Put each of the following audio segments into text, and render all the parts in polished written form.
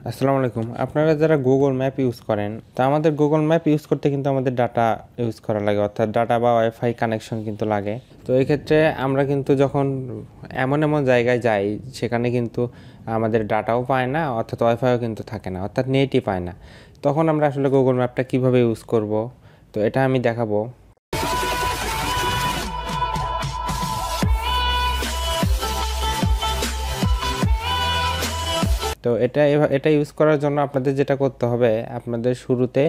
আসসালামু আলাইকুম। আপনারা যারা গুগল ম্যাপ ইউজ করেন, তো আমাদের গুগল ম্যাপ ইউজ করতে কিন্তু আমাদের ডাটা ইউজ করা লাগে, অর্থাৎ ডাটা বা ওয়াইফাই কানেকশন কিন্তু লাগে। তো এই ক্ষেত্রে আমরা কিন্তু যখন এমন এমন জায়গায় যাই, সেখানে কিন্তু আমাদের ডাটাও পায় না, অর্থাৎ ওয়াইফাইও কিন্তু থাকে না, অর্থাৎ নেটই পায় না। তখন আমরা আসলে গুগল ম্যাপটা কিভাবে ইউজ করব, তো এটা আমি দেখাবো। তো এটা ইউজ করার জন্য আপনাদের যেটা করতে হবে, আপনাদের শুরুতে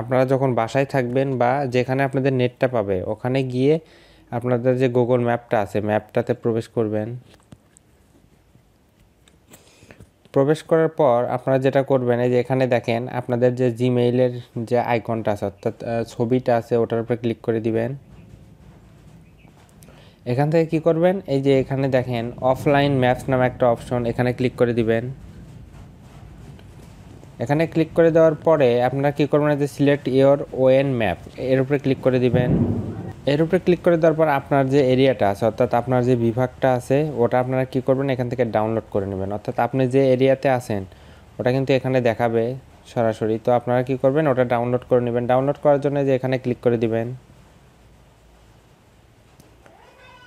আপনারা যখন বাসায় থাকবেন বা যেখানে আপনাদের নেটটা পাবে, ওখানে গিয়ে আপনাদের যে গুগল ম্যাপটা আছে, ম্যাপটাতে প্রবেশ করবেন। প্রবেশ করার পর আপনারা যেটা করবেন, এই যে এখানে দেখেন আপনাদের যে জিমেইলের যে আইকনটা আছে, অর্থাৎ ছবিটা আছে, ওটার উপরে ক্লিক করে দিবেন। এখান থেকে কি করবেন, এই যে এখানে দেখেন অফলাইন ম্যাপস নামে একটা অপশন, এখানে ক্লিক করে দিবেন। এখানে ক্লিক করে দেওয়ার পরে আপনারা কী করবেন, যে সিলেক্ট ইওর ওএন ম্যাপ, এর উপরে ক্লিক করে দিবেন। এর উপরে ক্লিক করে দেওয়ার পর আপনার যে এরিয়াটা আছে, অর্থাৎ আপনার যে বিভাগটা আছে, ওটা আপনারা কী করবেন, এখান থেকে ডাউনলোড করে নেবেন। অর্থাৎ আপনি যে এরিয়াতে আছেন ওটা কিন্তু এখানে দেখাবে সরাসরি। তো আপনারা কী করবেন, ওটা ডাউনলোড করে নেবেন। ডাউনলোড করার জন্য যে এখানে ক্লিক করে দিবেন,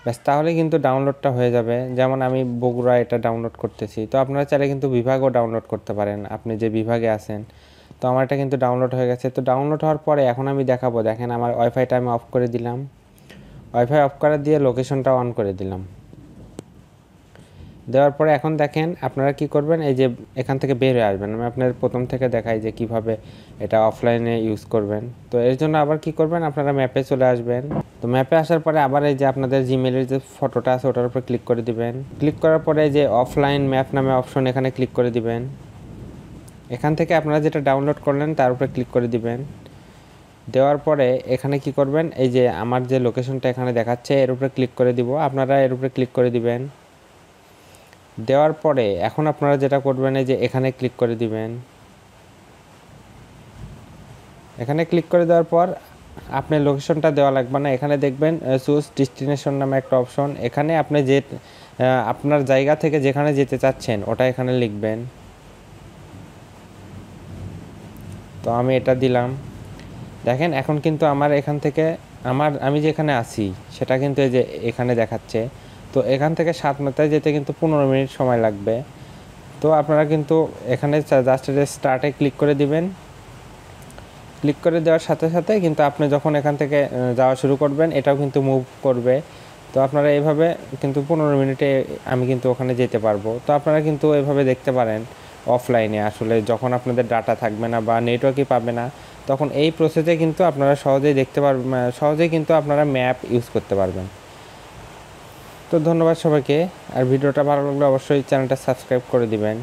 ব্যাস, তাহলে কিন্তু ডাউনলোডটা হয়ে যাবে। যেমন আমি বগুড়া এটা ডাউনলোড করতেছি, তো আপনারা চাইলে কিন্তু বিভাগও ডাউনলোড করতে পারেন, আপনি যে বিভাগে আছেন। তো আমার এটা কিন্তু ডাউনলোড হয়ে গেছে। তো ডাউনলোড হওয়ার পরে এখন আমি দেখাবো, দেখেন আমার ওয়াইফাইটা আমি অফ করে দিলাম। ওয়াইফাই অফ করে দিয়ে লোকেশনটা অন করে দিলাম। দেওয়ার পরে এখন দেখেন আপনারা কি করবেন, এই যে এখান থেকে বের হয়ে আসবেন। আমি আপনাদের প্রথম থেকে দেখাই যে কিভাবে এটা অফলাইনে ইউজ করবেন। তো এর জন্য আবার কি করবেন, আপনারা ম্যাপে চলে আসবেন। তো ম্যাপে আসার পরে আবার এই যে আপনাদের জিমেইলের যে ফটোটা আছে ওটার উপর ক্লিক করে দিবেন। ক্লিক করার পরে যে অফলাইন ম্যাপ নামে অপশন, এখানে ক্লিক করে দিবেন। এখান থেকে আপনারা যেটা ডাউনলোড করলেন তার উপরে ক্লিক করে দিবেন। দেওয়ার পরে এখানে কি করবেন, এই যে আমার যে লোকেশনটা এখানে দেখাচ্ছে এর উপরে ক্লিক করে দিব। আপনারা এর উপরে ক্লিক করে দিবেন। দেওয়ার পরে এখন আপনারা যেটা করবেন, এই যে এখানে ক্লিক করে দিবেন। এখানে ক্লিক করে দেওয়ার পর আপনার লোকেশনটা দেওয়া লাগবে না, এখানে দেখবেন চুজ ডেস্টিনেশন নামে একটা অপশন, এখানে আপনি যে আপনার জায়গা থেকে যেখানে যেতে চাচ্ছেন ওটা এখানে লিখবেন। তো আমি এটা দিলাম। দেখেন এখন কিন্তু আমার এখান থেকে আমি যেখানে আছি সেটা কিন্তু এই যে এখানে দেখাচ্ছে। তো এখান থেকে সাতমাথায় যেতে কিন্তু 15 মিনিট সময় লাগবে। তো আপনারা কিন্তু এখানে জাস্ট স্টার্টে ক্লিক করে দিবেন। ক্লিক করে দেওয়ার সাথে সাথে কিন্তু আপনি যখন এখান থেকে যাওয়া শুরু করবেন, এটাও কিন্তু মুভ করবে। তো আপনারা এইভাবে কিন্তু 15 মিনিটে আমি কিন্তু ওখানে যেতে পারবো। তো আপনারা কিন্তু এভাবে দেখতে পারেন অফলাইনে, আসলে যখন আপনাদের ডাটা থাকবে না বা নেটওয়ার্কই পাবে না, তখন এই প্রসেসে কিন্তু আপনারা সহজেই দেখতে পারবেন, সহজেই কিন্তু আপনারা ম্যাপ ইউজ করতে পারবেন। তো ধন্যবাদ সবাইকে। আর ভিডিওটা ভালো লাগলে অবশ্যই চ্যানেলটা সাবস্ক্রাইব করে দিবেন।